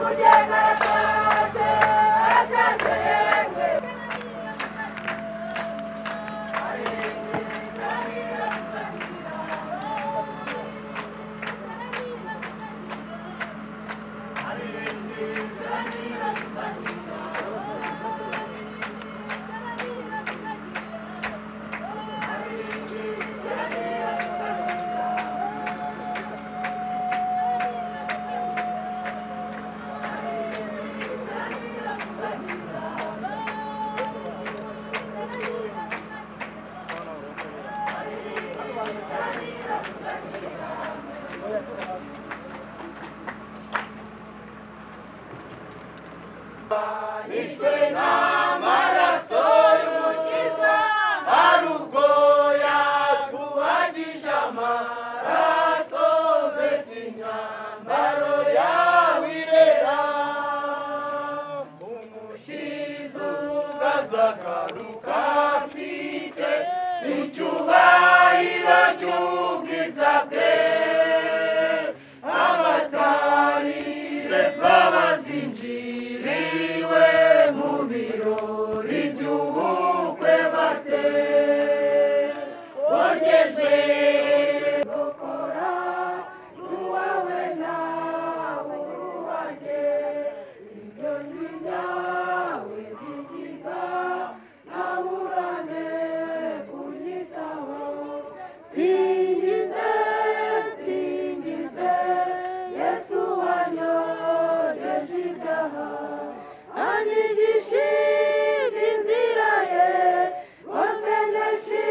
Mujer, icyubahiro cy'ubwiza bwe abatari beza bazinjiriwe mu birori by'ubukwe bate bogejwe gukora uwawe nawe uruhande ibyo nyawe bigiga naburane kugitaho singize singize Yesu wanyogeje ibyaha anyigisha inzira ye wansendeje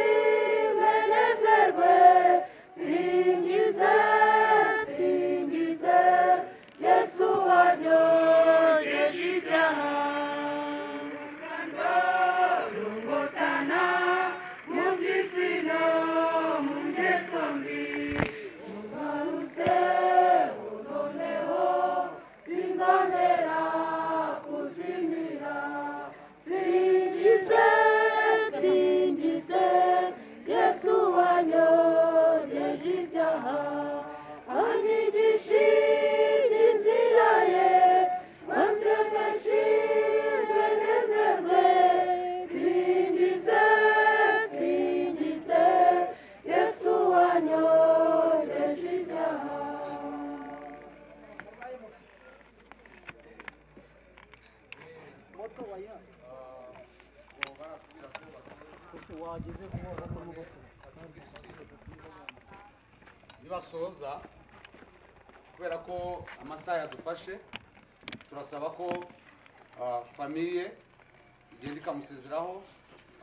menezerwe singize singize Yesu wanyogeje ibyaha rungotana mu by'isi no mu ngeso mbi mugarutse unoneho sinzongera kuzimira singize singize Yesu wanyogeje ibyaha anyigisha inzira ye wansendeje menezerwe singize singize Yesu wanyogeje ibyaha nibasoza kubera ko amasaha yadufashe turasaba ko famiye igenda ikamusezeraho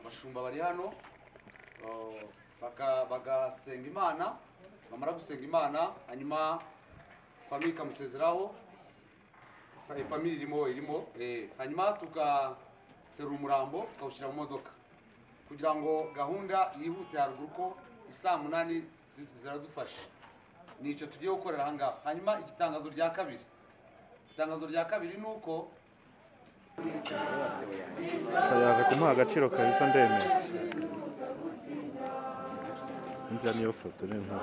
abashumba bari hano bagasenga Imana bamara gusenga Imana hanyuma famiye ikamusezeraho famiye irimo hanyuma tugatera umurambo tukawushyira mu modoka kugira ngo gahunda yihute haruguru ko isaa 8 ziradufasha nicyo tugiye gukorera aha ngaha hanyuma igitangazo rya kabiri ni uko yaje kumuha agaciro kabisa ndemeye inzira niyo foto ni nkuru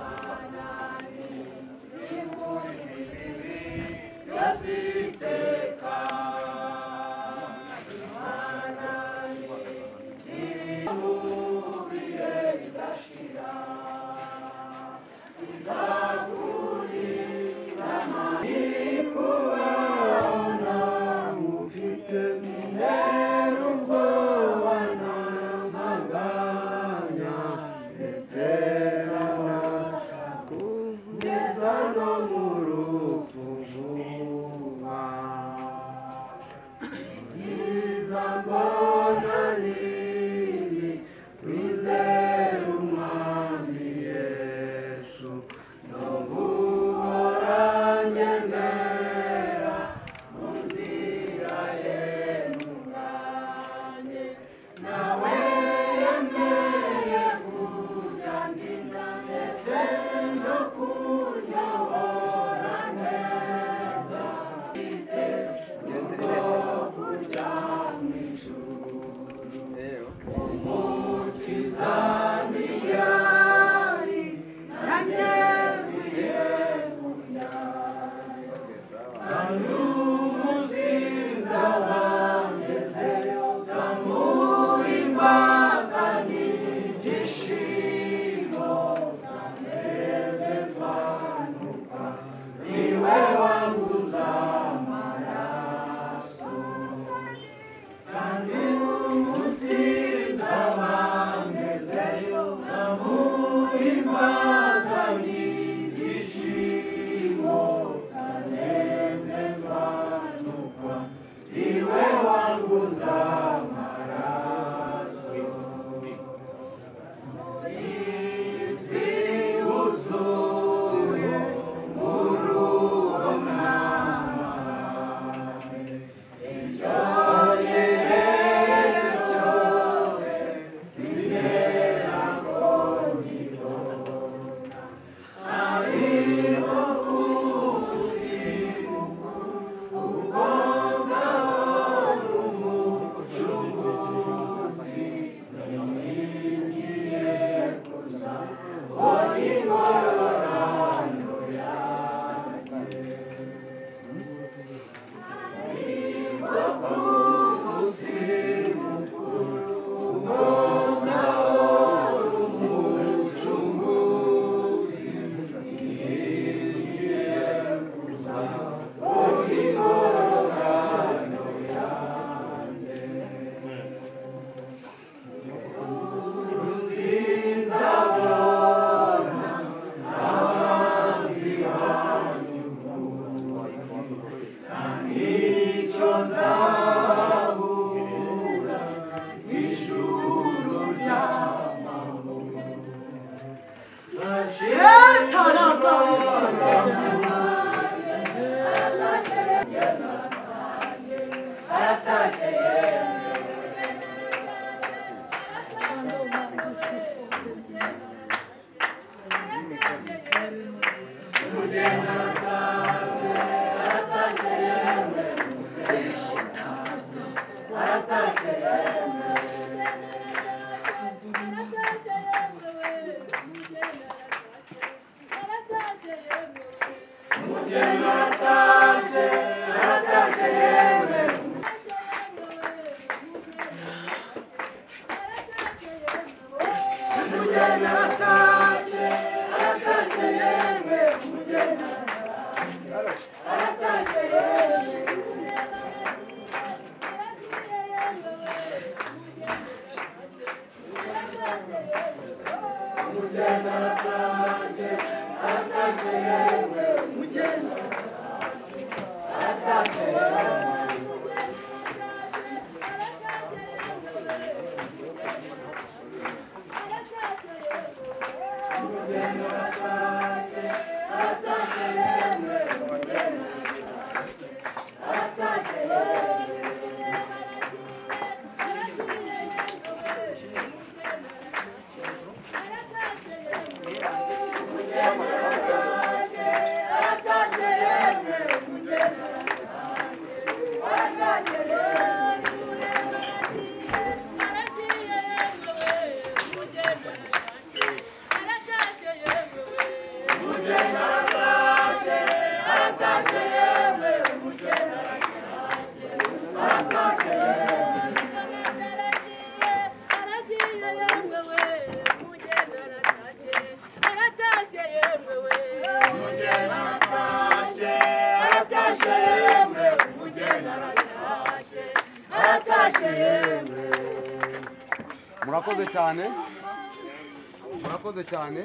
murakoze cyane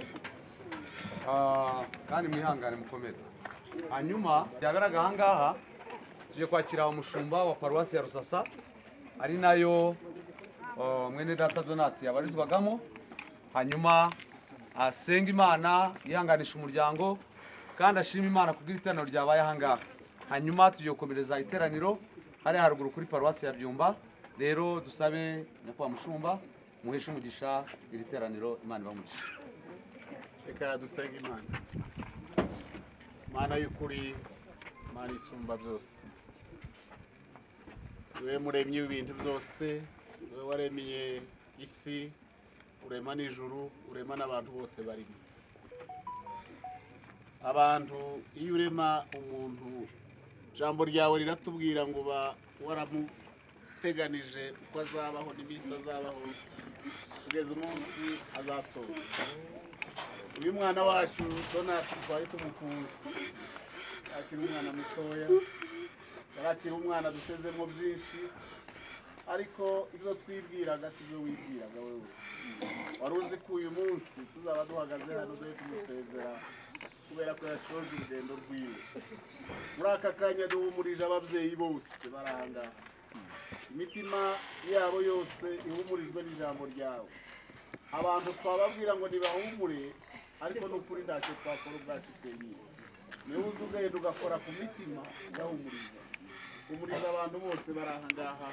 kandi mwihangane mukomere. Hanyuma byagaragara aha ngaha tuje kwakira umushumba wa paruwasi ya Rusasa ari nayo mwene data Donati yabarizwagamo, hanyuma asenga Imana yihanganisha umuryango kandi ashima Imana kubwira iteraniro ryabaye aha ngaha. Hanyuma tugiye gukomereza iteraniro hari haruguru kuri paruwasi ya Byumba. Rero dusabe nyakubahwa mushumba muheshe umugisha iri teraniro. Imana ibamugisha. Reka dusenge Imana. Mana y'ukuri, Mana isumba byose, wewe muremyi w'ibintu byose, wewe waremye isi, urema n'ijuru, urema n'abantu bose barimo. Abantu iyo urema umuntu, jambo ryawe riratubwira ngo waramuteganije uko azabaho n'iminsi azabaho kugeza umunsi azasohoka. Uyu mwana wacu Donati twari tumukunze, akiri umwana mutoya, yarakiri umwana dutezemo byinshi, ariko ibyo twibwiraga sibyo wibwiraga wewe. Wari uzi ko uyu munsi tuzaba duhagaze hano duhe tumusezera kubera ko yashoje urugendo rwiwe. Muri aka kanya duhumurije ababyeyi bose baranga, imitima yabo yose ihumurijwe n'ijambo ryawe. Abantu twababwira ngo ntibahumure, ariko n'ukuri ntacyo twakora ubwacu twenyine. Niwe uzi ugenda ugakora ku mitima ugahumuriza, humuriza abantu bose bari aha ngaha.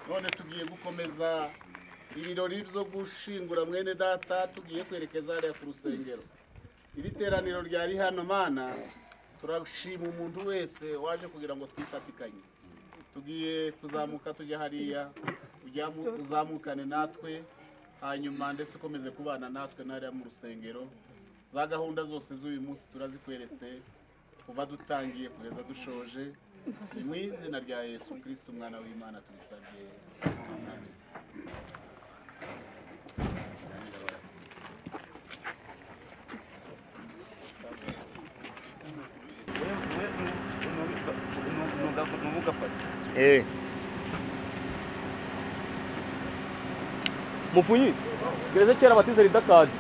None tugiye gukomeza ibirori byo gushingura mwene data, tugiye kwerekeza hariya ku rusengero. Iri teraniro ryari hano Mana, turashima umuntu wese waje kugira ngo twifatikanye. Tugiye kuzamuka tujya hariya, uzamukane natwe, hanyuma ndetse ukomeze kubana natwe nariya mu rusengero. Za gahunda zose z'uyu munsi turazikweretse kuva dutangiye kugeza dushoje. Ni mu izina rya Yesu Kristo umwana w'Imana tubisabye. Amen. Mufunyi gereza kera batize ridakadi